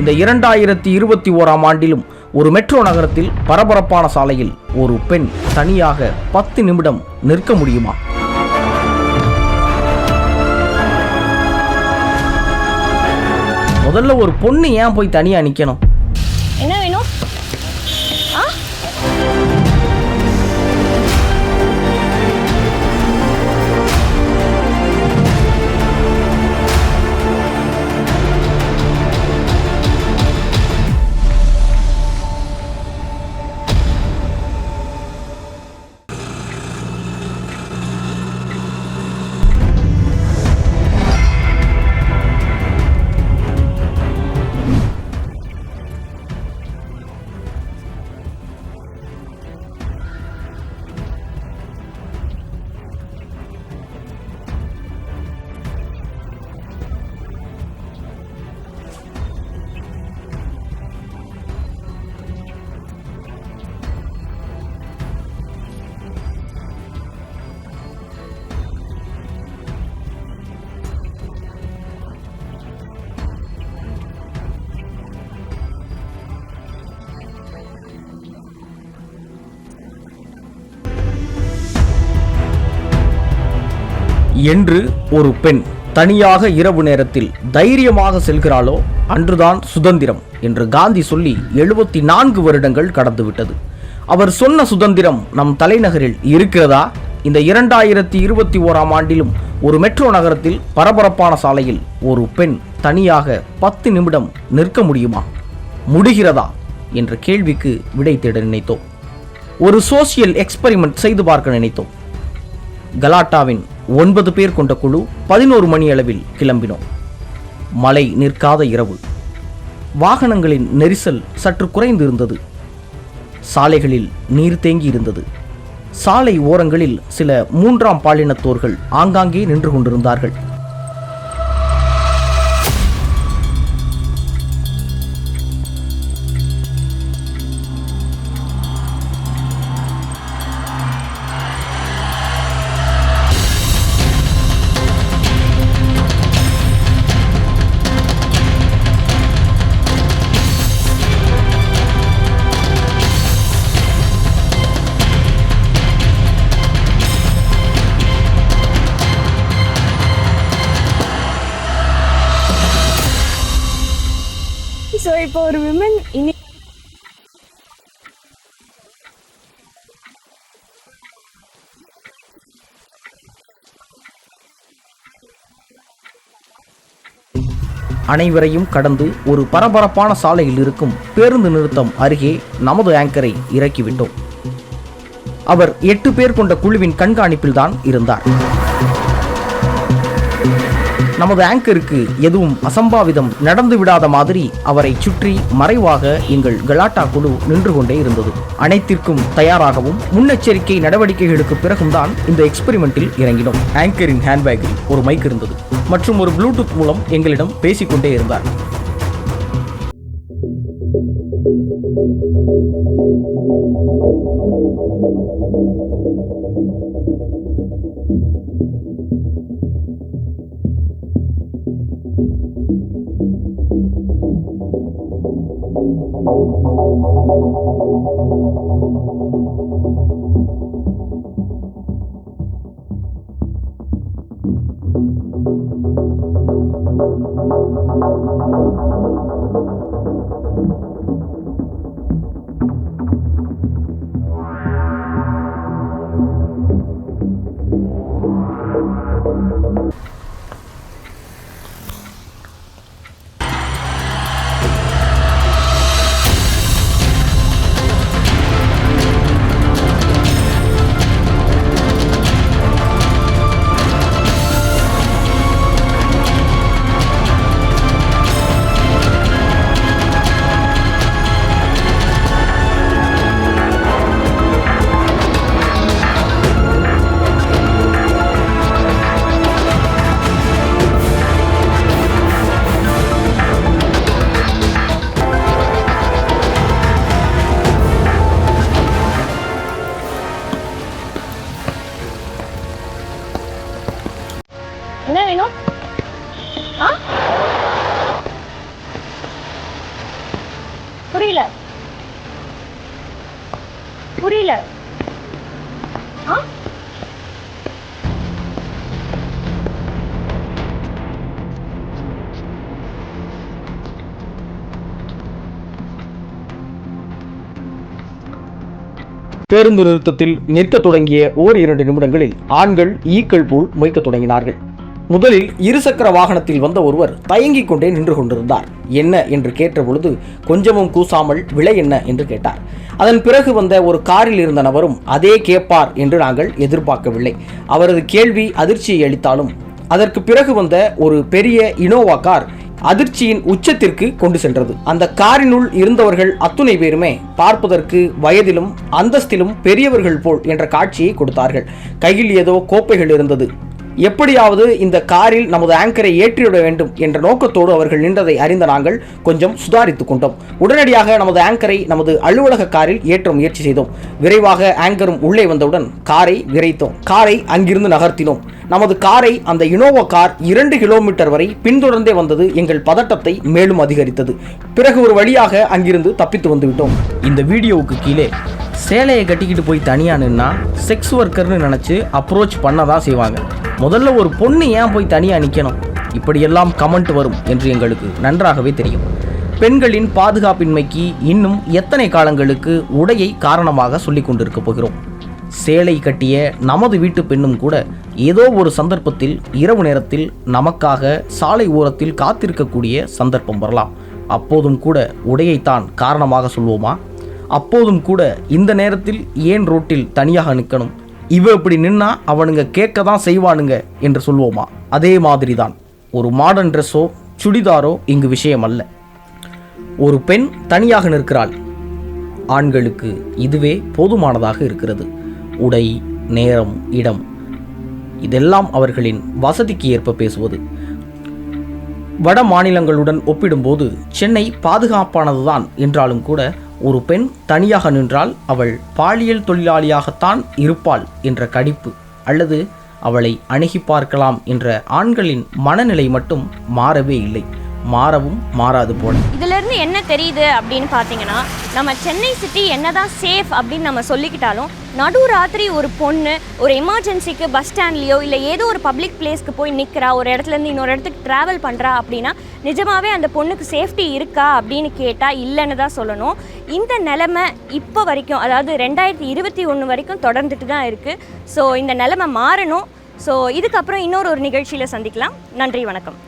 இந்த 2021ஆம் ஆண்டிலும் ஒரு மெட்ரோ நகரத்தில் பரபரப்பான சாலையில் ஒரு பெண் தனியாக 10 நிமிடம் நிற்க முடியுமா? முதல்ல ஒரு பொண்ணு ஏன் போய் தனியா நிக்கணும்? என்ன வேணும்? என்று ஒரு பெண் தனியாக இரவு நேரத்தில் தைரியமாக செல்கிறாளோ அன்றுதான் சுதந்திரம் என்று காந்தி சொல்லி 74 வருடங்கள் கடந்துவிட்டது. அவர் சொன்ன சுதந்திரம் நம் தலைநகரில் இருக்கிறதா? இந்த 2021ஆம் ஆண்டிலும் ஒரு மெட்ரோ நகரத்தில் பரபரப்பான சாலையில் ஒரு பெண் தனியாக 10 நிமிடம் நிற்க முடியுமா? முடிகிறதா என்ற கேள்விக்கு விடை தேட நினைத்தோம். ஒரு சோசியல் எக்ஸ்பெரிமெண்ட் செய்து பார்க்க நினைத்தோம். கலாட்டாவின் 9 பேர் கொண்ட குழு 11 மணி அளவில் கிளம்பினோம். மழை நிற்காத இரவு. வாகனங்களின் நெரிசல் சற்று குறைந்து இருந்தது. சாலைகளில் நீர் தேங்கி இருந்தது. சாலை ஓரங்களில் சில 3ஆம் பாலினத்தோர்கள் ஆங்காங்கே நின்று கொண்டிருந்தார்கள். ஸோ இப்போ ஒரு விமன் அனைவரையும் கடந்து ஒரு பரபரப்பான சாலையில் இருக்கும் பேருந்து நிறுத்தம் அருகே நமது ஆங்கரை இறக்கிவிட்டோம். அவர் 8 பேர் கொண்ட குழுவின் கண்காணிப்பில் தான் இருந்தார். நமது ஆங்கருக்கு எதுவும் அசம்பாவிதம் நடந்து விடாத மாதிரி அவரை சுற்றி மறைவாக எங்கள் கலாட்டா குழு நின்று கொண்டே இருந்தது. அனைத்திற்கும் தயாராகவும் முன்னெச்சரிக்கை நடவடிக்கைகளுக்கு பிறகும் தான் இந்த எக்ஸ்பெரிமெண்டில் இறங்கினோம். ஆங்கரின் ஹேண்ட்பேக்கில் ஒரு மைக் இருந்தது மற்றும் ஒரு ப்ளூடூத் மூலம் எங்களிடம் பேசிக்கொண்டே இருந்தார். என்ன வேணும்? புரியல புரியல ஆ பேருந்து நிறுத்தத்தில் நிற்கத் தொடங்கிய ஓரிரண்டு நிமிடங்களில் ஆண்கள் ஈக்கள் போல் மொய்க்கத் தொடங்கினார்கள். முதலில் இருசக்கர வாகனத்தில் வந்த ஒருவர் தயங்கிக் கொண்டே நின்று கொண்டிருந்தார். என்ன என்று கேட்ட பொழுது கொஞ்சமும் கூசாமல் விலை என்ன என்று கேட்டார். அதன் பிறகு வந்த ஒரு காரில் இருந்த நபரும் அதே கேட்பார் என்று நாங்கள் எதிர்பார்க்கவில்லை. அவரது கேள்வி அதிர்ச்சியை அளித்தாலும் அதற்கு பிறகு வந்த ஒரு பெரிய இனோவா கார் அதிர்ச்சியின் உச்சத்திற்கு கொண்டு சென்றது. அந்த காரினுள் இருந்தவர்கள் அத்துணை பேருமே பார்ப்பதற்கு வயதிலும் அந்தஸ்திலும் பெரியவர்கள் போல் என்ற காட்சியை கொடுத்தார்கள். கையில் ஏதோ கோப்பைகள் இருந்தது. எப்படியாவது இந்த காரில் நமது ஆங்கரை ஏற்றிவிட வேண்டும் என்ற நோக்கத்தோடு அவர்கள் நின்றதை அறிந்த நாங்கள் கொஞ்சம் சுதாரித்துக் கொண்டோம். உடனடியாக நமது ஆங்கரை நமது அலுவலக காரில் ஏற்ற முயற்சி செய்தோம். விரைவாக ஆங்கரும் உள்ளே வந்தவுடன் காரை விரைத்தோம். காரை அங்கிருந்து நகர்த்தினோம். நமது காரை அந்த இனோவா கார் 2 கிலோமீட்டர் வரை பின்தொடர்ந்தே வந்தது எங்கள் பதட்டத்தை மேலும் அதிகரித்தது. பிறகு ஒரு வழியாக அங்கிருந்து தப்பித்து வந்துவிட்டோம். இந்த வீடியோவுக்கு கீழே சேலையை கட்டிக்கிட்டு போய் தனியா நின்னா செக்ஸ் ஒர்க்கர்னு நினைச்சு அப்ரோச் பண்ணதான் செய்வாங்க. முதல்ல ஒரு பொண்ணு ஏன் போய் தனியா நிக்கணும்? இப்படியெல்லாம் கமெண்ட் வரும் என்று எங்களுக்கு நன்றாகவே தெரியும். பெண்களின் பாதுகாப்பின்மைக்கு இன்னும் எத்தனை காலங்களுக்கு உடையை காரணமாக சொல்லிக் கொண்டிருக்க போகிறோம்? சேலை கட்டிய நமது வீட்டு பெண்ணும் கூட ஏதோ ஒரு சந்தர்ப்பத்தில் இரவு நேரத்தில் நமக்காக சாலை ஓரத்தில் காத்திருக்கக்கூடிய சந்தர்ப்பம் வரலாம். அப்போதும் கூட உடையைத்தான் காரணமாக சொல்வோமா? அப்போதும் கூட இந்த நேரத்தில் ஏன் ரோட்டில் தனியாக நிற்கணும், இவ இப்படி நின்னா அவனுங்க கேட்க தான் செய்வானுங்க என்று சொல்வோமா? அதே மாதிரி தான் ஒரு மாடர்ன் ட்ரெஸ்ஸோ சுடிதாரோ இங்கு விஷயம் அல்ல. ஒரு பெண் தனியாக நிற்கிறாள். ஆண்களுக்கு இதுவே போதுமானதாக இருக்கிறது. உடை, நேரம், இடம் இதெல்லாம் அவர்களின் வசதிக்கு ஏற்ப பேசுவது. வட மாநிலங்களுடன் ஒப்பிடும்போது சென்னை பாதுகாப்பானதுதான் என்றாலும் கூட ஒரு பெண் தனியாக நின்றால் அவள் பாலியல் தொழிலாளியாகத்தான் இருப்பாள் என்ற கடிப்பு அல்லது அவளை அணுகி பார்க்கலாம் என்ற ஆண்களின் மனநிலை மட்டும் மாறவே இல்லை, மாறவும் மாறாது போல. இதுல இருந்து என்ன தெரியுது அப்படின்னு பார்த்தீங்கன்னா, நம்ம சென்னை சிட்டி என்னதான் சேஃப் அப்படின்னு நம்ம சொல்லிக்கிட்டாலும் நடுராத்திரி ஒரு பொண்ணு ஒரு எமர்ஜென்சிக்கு பஸ் ஸ்டாண்ட்லேயோ இல்லை ஏதோ ஒரு பப்ளிக் பிளேஸ்க்கு போய் நிற்கிறா, ஒரு இடத்துலேருந்து இன்னொரு இடத்துக்கு ட்ராவல் பண்ணுறா அப்படின்னா நிஜமாவே அந்த பொண்ணுக்கு சேஃப்டி இருக்கா அப்படின்னு கேட்டால் இல்லைன்னு தான் சொல்லணும். இந்த நிலைமை இப்போ வரைக்கும், அதாவது 2021 வரைக்கும் தொடர்ந்துட்டு தான் இருக்குது. ஸோ இந்த நிலைமை மாறணும். ஸோ இதுக்கப்புறம் இன்னொரு நிகழ்ச்சியில் சந்திக்கலாம். நன்றி, வணக்கம்.